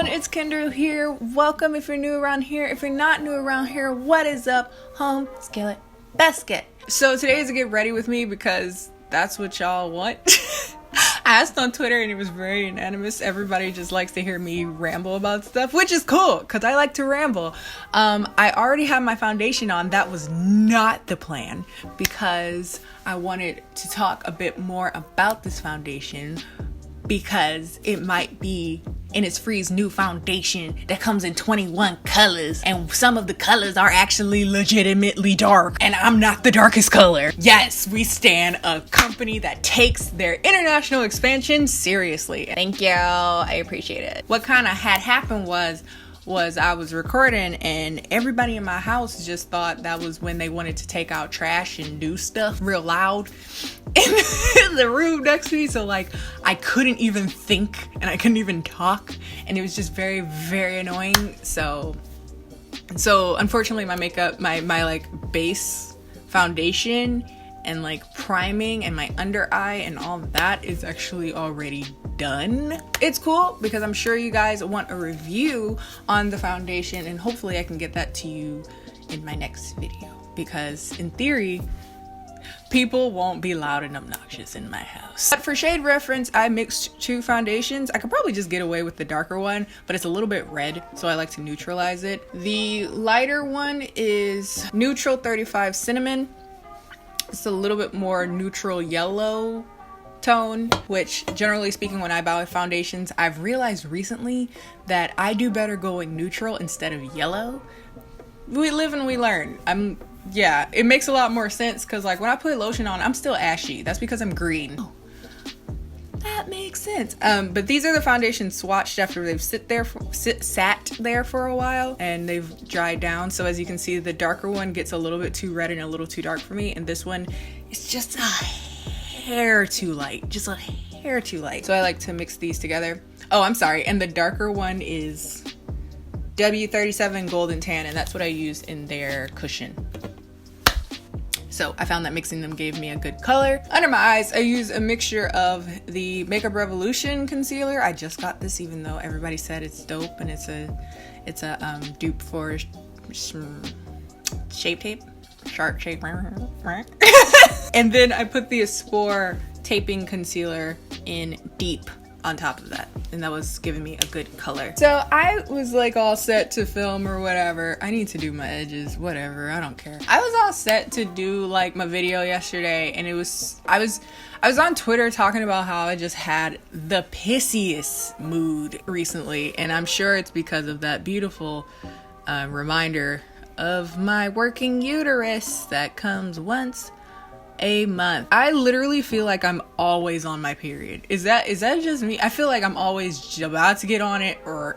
It's Kendall here. Welcome if you're new around here. If you're not new around here, what is up? Home, skillet, basket. So today is a get ready with me because that's what y'all want. I asked on Twitter and it was very unanimous. Everybody just likes to hear me ramble about stuff, which is cool because I like to ramble. I already have my foundation on. That was not the plan because I wanted to talk a bit more about this foundation because it might be Innisfree's new foundation that comes in 21 colors, and some of the colors are actually legitimately dark, and I'm not the darkest color. Yes, we stand a company that takes their international expansion seriously. Thank you, I appreciate it. What kind of had happened was I was recording and everybody in my house just thought that was when they wanted to take out trash and do stuff real loud in the room next to me. So like I couldn't even think and I couldn't even talk, and it was just very, very annoying. So unfortunately my makeup, my like base foundation and like priming and my under eye and all that is actually already done. It's cool because I'm sure you guys want a review on the foundation, and hopefully I can get that to you in my next video because in theory people won't be loud and obnoxious in my house. But for shade reference, I mixed two foundations. I could probably just get away with the darker one, but it's a little bit red, so I like to neutralize it. The lighter one is Neutral 35 Cinnamon. It's a little bit more neutral yellow tone, which generally speaking when I buy foundations, I've realized recently that I do better going neutral instead of yellow. We live and we learn. Yeah, it makes a lot more sense because like when I put lotion on, I'm still ashy. That's because I'm green. Oh, that makes sense. But these are the foundations swatched after they've sat there for a while and they've dried down. So as you can see, the darker one gets a little bit too red and a little too dark for me, and this one is just a hair too light, just a hair too light. So I like to mix these together. Oh, I'm sorry, and the darker one is W37 Golden Tan, and that's what I used in their cushion. So I found that mixing them gave me a good color. Under my eyes, I use a mixture of the Makeup Revolution concealer. I just got this even though everybody said it's dope, and it's a dupe for Shape Tape. Shark Shape. And then I put the Esport taping concealer in deep on top of that, and that was giving me a good color. So I was like all set to film or whatever. I need to do my edges, whatever, I don't care. I was all set to do like my video yesterday, and I was on Twitter talking about how I just had the pissiest mood recently, and I'm sure it's because of that beautiful reminder of my working uterus that comes once a month. I literally feel like I'm always on my period. Is that just me? I feel like I'm always about to get on it or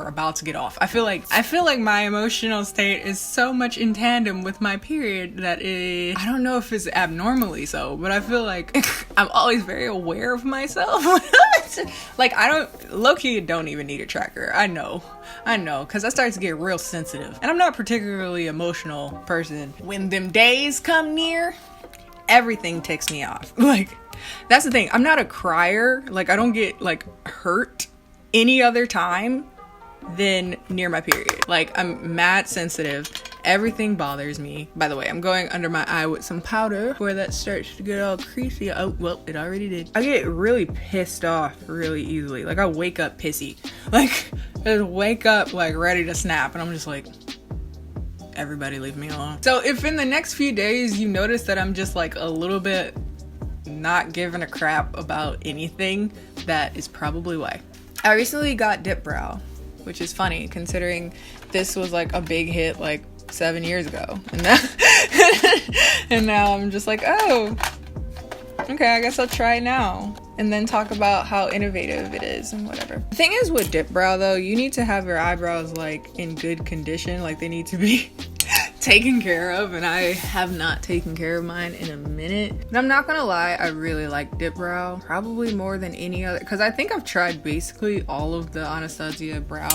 about to get off. I feel like my emotional state is so much in tandem with my period that I don't know if it's abnormally so, but I feel like I'm always very aware of myself. Like low-key don't even need a tracker. I know, because I start to get real sensitive, and I'm not a particularly emotional person. When them days come near, everything ticks me off. Like, that's the thing. I'm not a crier. Like, I don't get like hurt any other time than near my period. Like, I'm mad sensitive. Everything bothers me. By the way, I'm going under my eye with some powder where that starts to get all creasy. Oh, well, it already did. I get really pissed off really easily. Like, I wake up pissy. Like, I just wake up like ready to snap, and I'm just like, everybody leave me alone. So if in the next few days you notice that I'm just like a little bit not giving a crap about anything, that is probably why. I recently got Dip Brow, which is funny considering this was like a big hit like 7 years ago, and now I'm just like, oh, okay, I guess I'll try it now, and then talk about how innovative it is and whatever. The thing is with Dip Brow though, you need to have your eyebrows like in good condition. Like, they need to be taken care of, and I have not taken care of mine in a minute. And I'm not gonna lie, I really like Dip Brow, probably more than any other, because I think I've tried basically all of the Anastasia brow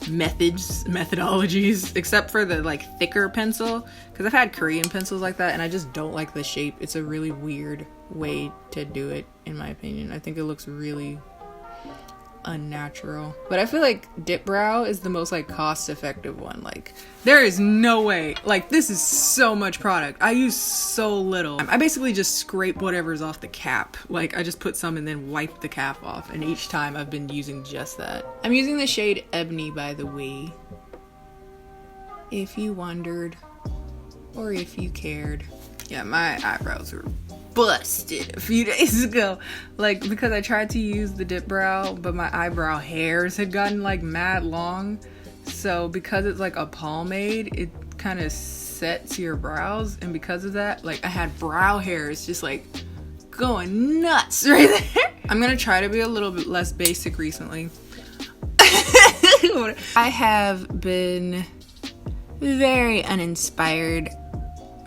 methodologies, except for the like thicker pencil, because I've had Korean pencils like that and I just don't like the shape. It's a really weird way to do it, in my opinion. I think it looks really unnatural, but I feel like dip brow is the most like cost effective one. Like there is no way, like this is so much product, I use so little. I basically just scrape whatever's off the cap. Like I just put some and then wipe the cap off, and each time I've been using just that. I'm using the shade Ebony, by the way, if you wondered or if you cared. Yeah, my eyebrows were busted a few days ago, like because I tried to use the dip brow, but my eyebrow hairs had gotten like mad long. So because it's like a pomade, it kind of sets your brows, and because of that, like I had brow hairs just like going nuts right there. I'm gonna try to be a little bit less basic recently. I have been very uninspired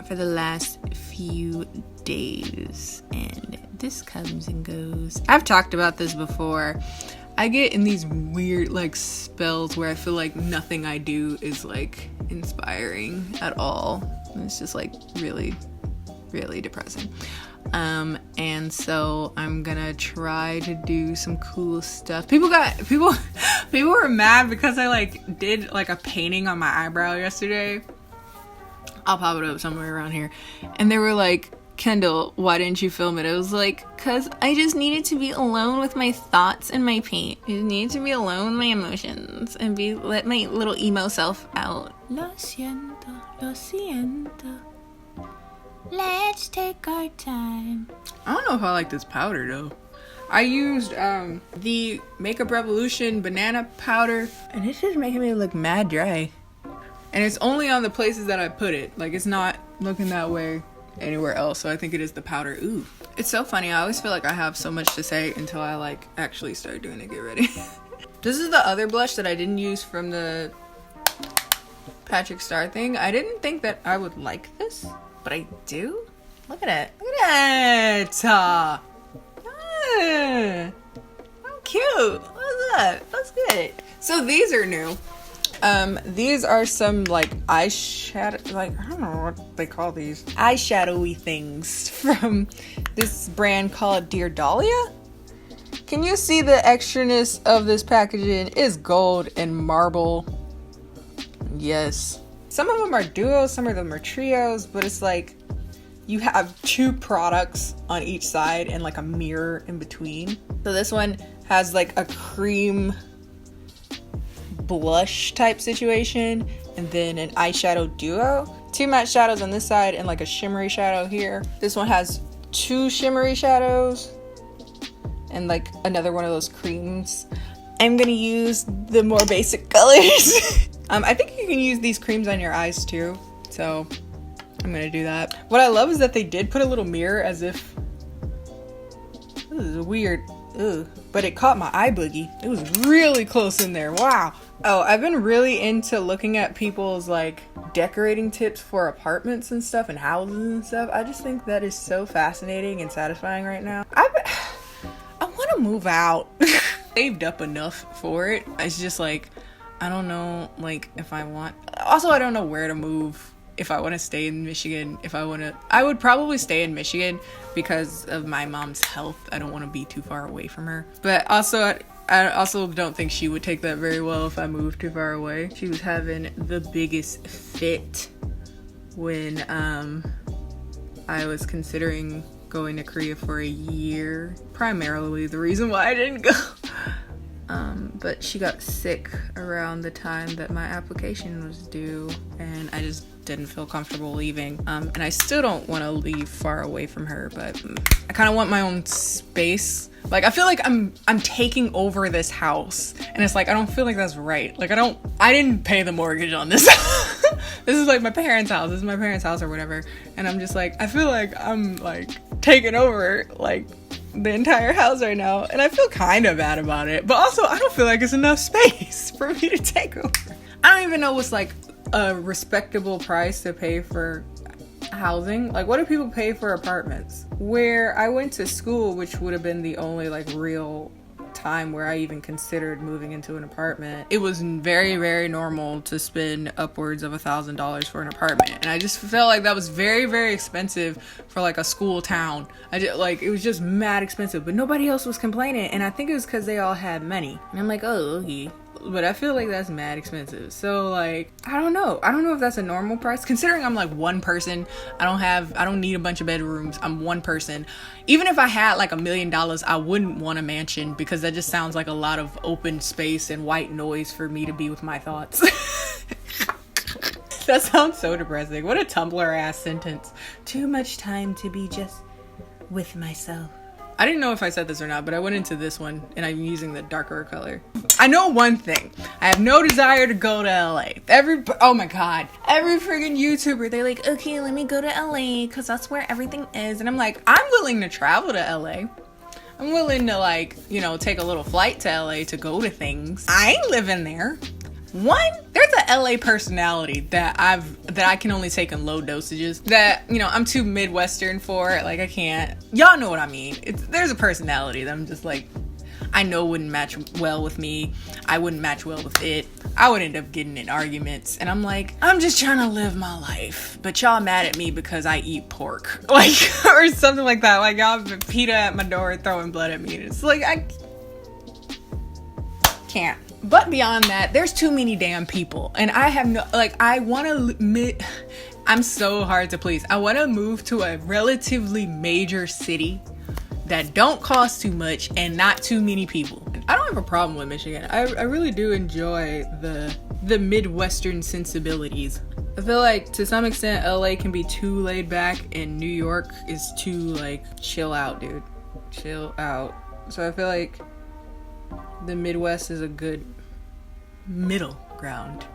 for the last few days, and this comes and goes. I've talked about this before. I get in these weird like spells where I feel like nothing I do is like inspiring at all. And it's just like really, really depressing. And so I'm gonna try to do some cool stuff. People were mad because I like did like a painting on my eyebrow yesterday. I'll pop it up somewhere around here. And they were like, Kendall, why didn't you film it? I was like, cause I just needed to be alone with my thoughts and my paint. I just needed to be alone with my emotions and let my little emo self out. Lo siento, lo siento. Let's take our time. I don't know if I like this powder though. I used the Makeup Revolution banana powder, and it's just making me look mad dry. And it's only on the places that I put it. Like it's not looking that way anywhere else. So I think it is the powder. Ooh. It's so funny. I always feel like I have so much to say until I like actually start doing it. Get ready. This is the other blush that I didn't use from the Patrick Star thing. I didn't think that I would like this, but I do. Look at it. Look at it. How cute. What's up? That's good. So these are new. These are some like eyeshadow, like I don't know what they call these, eyeshadowy things from this brand called Dear Dahlia. Can you see the extraness of this packaging? It's gold and marble. Yes. Some of them are duos, some of them are trios, but it's like you have two products on each side and like a mirror in between. So this one has like a cream blush type situation, and then an eyeshadow duo, two matte shadows on this side and like a shimmery shadow here. This one has two shimmery shadows and like another one of those creams. I'm gonna use the more basic colors. I think you can use these creams on your eyes too, so I'm gonna do that. What I love is that they did put a little mirror, as if this is weird. Ugh. But it caught my eye boogie. It was really close in there. Wow. Oh, I've been really into looking at people's like decorating tips for apartments and stuff and houses and stuff. I just think that is so fascinating and satisfying right now. I want to move out. Saved up enough for it. It's just like, I don't know, like if I want. Also, I don't know where to move. If I want to stay in Michigan, I would probably stay in Michigan because of my mom's health. I don't want to be too far away from her. But also, I also don't think she would take that very well if I moved too far away. She was having the biggest fit when I was considering going to Korea for a year. Primarily the reason why I didn't go. But she got sick around the time that my application was due, and I just didn't feel comfortable leaving. And I still don't want to leave far away from her, but I kind of want my own space. Like I feel like I'm taking over this house, and it's like I don't feel like that's right. Like I didn't pay the mortgage on this. This is like my parents' house. This is my parents' house or whatever. And I'm just like, I feel like I'm like taking over like the entire house right now, and I feel kind of bad about it, but also I don't feel like it's enough space for me to take over. I don't even know what's like a respectable price to pay for housing. Like what do people pay for apartments? Where I went to school, which would have been the only like real time where I even considered moving into an apartment, it was very, very normal to spend upwards of $1,000 for an apartment. And I just felt like that was very, very expensive for like a school town. It was just mad expensive, but nobody else was complaining. And I think it was because they all had money. And I'm like, oh, okay. But I feel like that's mad expensive. So like, I don't know if that's a normal price, considering I'm like one person. I don't need a bunch of bedrooms. I'm one person. Even if I had like $1 million, I wouldn't want a mansion, because that just sounds like a lot of open space and white noise for me to be with my thoughts. That sounds so depressing. What a Tumblr ass sentence. Too much time to be just with myself. I didn't know if I said this or not, but I went into this one and I'm using the darker color. I know one thing. I have no desire to go to LA. Oh my God. Every friggin' YouTuber, they're like, okay, let me go to LA because that's where everything is. And I'm like, I'm willing to travel to LA. I'm willing to like, take a little flight to LA to go to things. I ain't living there. One, there's a LA personality that I can only take in low dosages, that, I'm too Midwestern for it. Like, I can't. Y'all know what I mean. There's a personality that I'm just like, I know wouldn't match well with me. I wouldn't match well with it. I would end up getting in arguments. And I'm like, I'm just trying to live my life. But y'all mad at me because I eat pork. Like, or something like that. Like, y'all have PETA at my door throwing blood at me. And it's like, I can't. But beyond that, there's too many damn people. And I have no, like, I'm so hard to please. I want to move to a relatively major city that don't cost too much and not too many people. I don't have a problem with Michigan. I really do enjoy the Midwestern sensibilities. I feel like to some extent LA can be too laid back and New York is too like, chill out, dude. Chill out. So I feel like the Midwest is a good middle ground.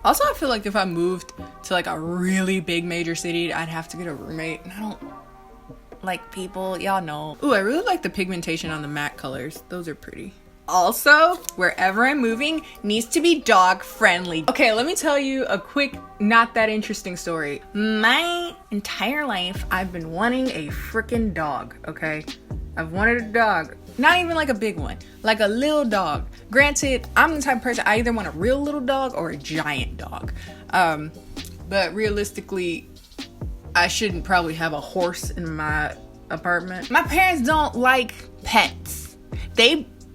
Also, I feel like if I moved to like a really big major city, I'd have to get a roommate. And I don't like people, y'all know. Ooh, I really like the pigmentation on the matte colors. Those are pretty. Also, wherever I'm moving needs to be dog friendly. Okay, let me tell you a quick, not that interesting story. My entire life, I've been wanting a freaking dog, okay? I've wanted a dog. Not even like a big one, like a little dog. Granted, I'm the type of person, I either want a real little dog or a giant dog. But realistically, I shouldn't probably have a horse in my apartment. My parents don't like pets.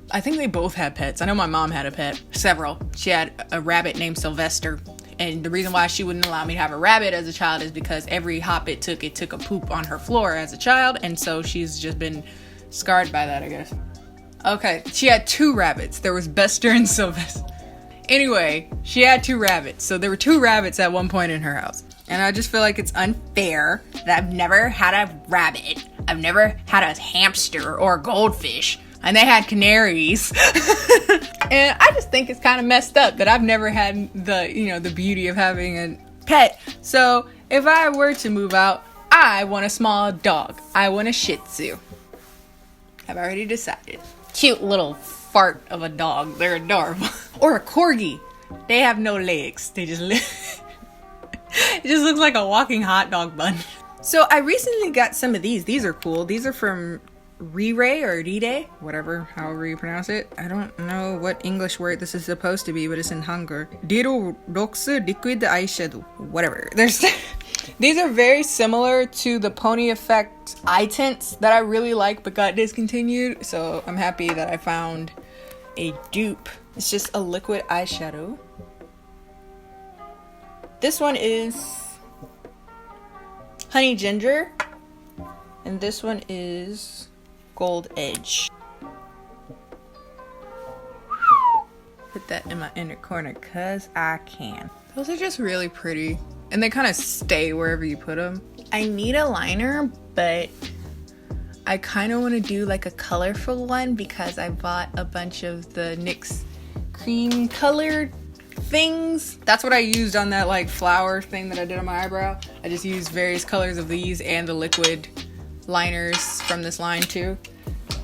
I think they both had pets. I know my mom had a pet, several. She had a rabbit named Sylvester. And the reason why she wouldn't allow me to have a rabbit as a child is because every hop it took a poop on her floor as a child. And so she's just been scarred by that, I guess. Okay, she had 2 rabbits. There was Bester and Sylvester. Anyway, she had 2 rabbits. So there were 2 rabbits at one point in her house. And I just feel like it's unfair that I've never had a rabbit. I've never had a hamster or a goldfish. And they had canaries. And I just think it's kind of messed up that I've never had the beauty of having a pet. So if I were to move out, I want a small dog. I want a Shih Tzu. I've already decided. Cute little fart of a dog. They're adorable. Or a corgi. They have no legs. They just live. It just looks like a walking hot dog bun. So I recently got some of these. These are cool. These are from Rire or Ride, whatever, however you pronounce it. I don't know what English word this is supposed to be, but it's in Hangul. Diro Rox Liquid Eyeshadow. Whatever. These are very similar to the Pony Effect eye tints that I really like but got discontinued. So I'm happy that I found a dupe. It's just a liquid eyeshadow. This one is Honey Ginger. And this one is Gold Edge. Put that in my inner corner cause I can. Those are just really pretty. And they kind of stay wherever you put them. I need a liner, but I kind of want to do like a colorful one because I bought a bunch of the NYX cream colored things. That's what I used on that like flower thing that I did on my eyebrow. I just used various colors of these and the liquid liners from this line too.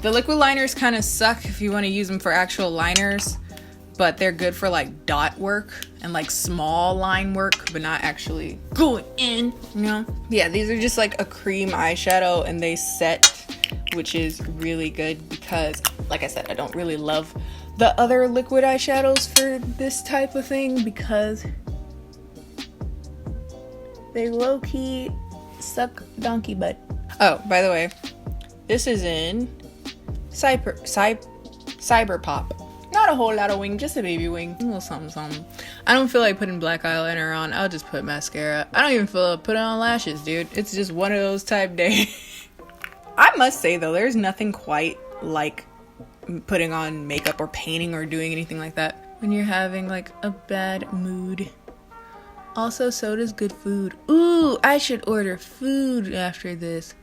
The liquid liners kind of suck if you want to use them for actual liners, but they're good for like dot work and like small line work, but not actually going in, you know? Yeah, these are just like a cream eyeshadow and they set, which is really good because, like I said, I don't really love the other liquid eyeshadows for this type of thing because they low-key suck donkey butt. Oh, by the way, this is in Cyber Pop. Not a whole lot of wing, just a baby wing. A little something, something. I don't feel like putting black eyeliner on. I'll just put mascara. I don't even feel like putting on lashes, dude. It's just one of those type days. I must say, though, there's nothing quite like putting on makeup or painting or doing anything like that when you're having, like, a bad mood. Also, so does good food. Ooh, I should order food after this.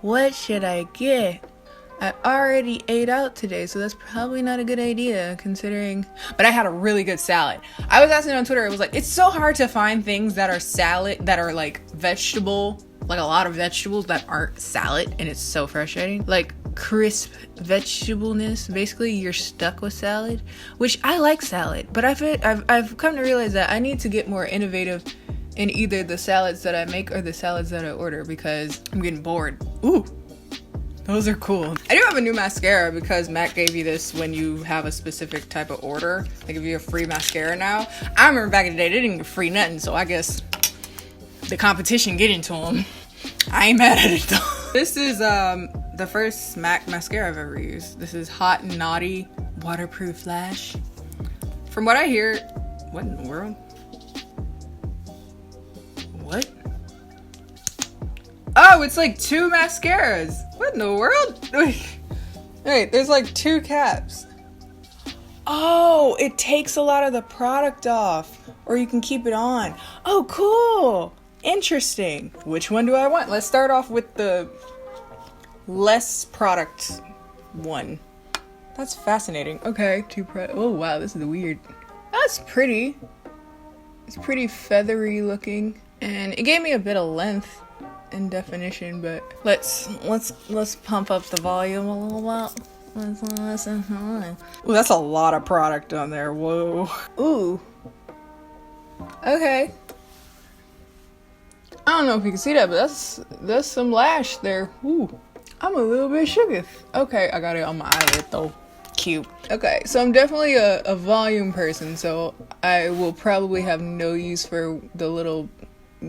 What should I get? I already ate out today, so that's probably not a good idea considering, but I had a really good salad. I was asking on Twitter, it was like, it's so hard to find things that are salad, that are like vegetable, like a lot of vegetables that aren't salad, and it's so frustrating. Like crisp vegetableness, basically you're stuck with salad, which I like salad, but I've come to realize that I need to get more innovative in either the salads that I make or the salads that I order because I'm getting bored. Ooh. Those are cool. I do have a new mascara because Mac gave you this when you have a specific type of order. They give you a free mascara now. I remember back in the day, they didn't give free nothing, so I guess the competition get into them. I ain't mad at it though. This is the first MAC mascara I've ever used. This is Hot and Naughty Waterproof Lash. From what I hear, what in the world? What? Oh, it's like 2 mascaras. What in the world? Wait, there's like 2 caps. Oh, it takes a lot of the product off, or you can keep it on. Oh, cool. Interesting. Which one do I want? Let's start off with the less product one. That's fascinating. Okay, 2 oh wow, this is weird. That's pretty. It's pretty feathery looking, and it gave me a bit of length and definition, but let's pump up the volume a little bit. Ooh, that's a lot of product on there. Whoa. Ooh. Okay. I don't know if you can see that, but that's some lash there. Ooh. I'm a little bit shooketh. Okay, I got it on my eyelid though. Cute. Okay, so I'm definitely a volume person, so I will probably have no use for the little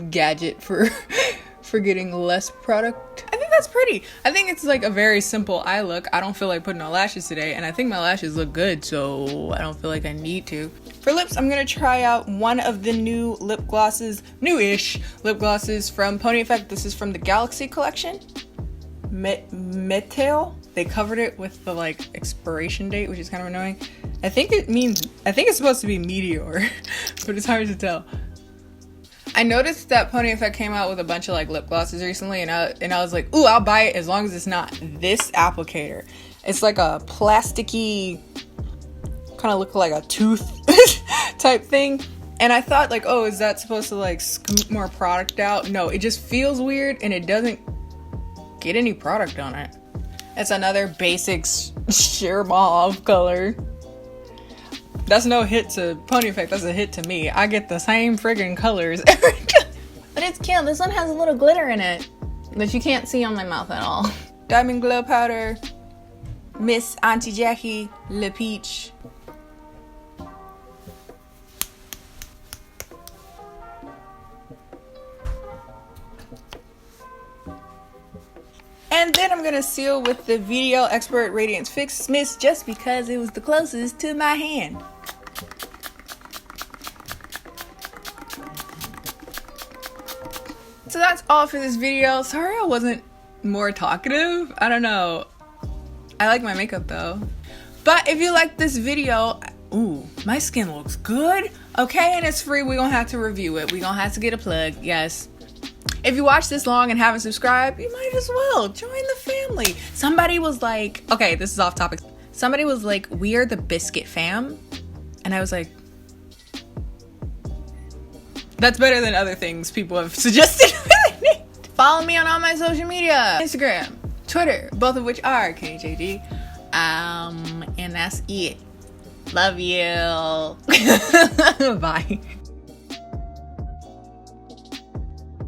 gadget for getting less product. I think that's pretty. I think it's like a very simple eye look. I don't feel like putting on lashes today, and I think my lashes look good, so I don't feel like I need to. For lips, I'm gonna try out one of the new lip glosses, new-ish lip glosses from Pony Effect. This is from the Galaxy collection. Metal. They covered it with the like expiration date, which is kind of annoying. I think it's supposed to be Meteor, but it's hard to tell. I noticed that Pony Effect came out with a bunch of like lip glosses recently, and I was like, ooh, I'll buy it as long as it's not this applicator. It's like a plasticky, kind of look like a tooth type thing. And I thought like, oh, is that supposed to like scoop more product out? No, it just feels weird and it doesn't get any product on it. It's another basic sheer mauve color. That's no hit to Pony Effect, that's a hit to me. I get the same friggin' colors every time. But it's cute. This one has a little glitter in it that you can't see on my mouth at all. Diamond Glow Powder, Miss Auntie Jackie Le Peach. And then I'm gonna seal with the VDL Expert Radiance Fix Mist just because it was the closest to my hand. So that's all for this video. Sorry I wasn't more talkative. I don't know. I like my makeup though. But if you like this video, ooh, my skin looks good. Okay, and it's free. We're gonna have to review it. We're gonna have to get a plug, yes. If you watched this long and haven't subscribed, you might as well join the family. Somebody was like, okay, this is off topic. Somebody was like, we are the Biscuit fam. And I was like, that's better than other things people have suggested. Follow me on all my social media. Instagram, Twitter, both of which are KennieJD. And that's it. Love you. Bye.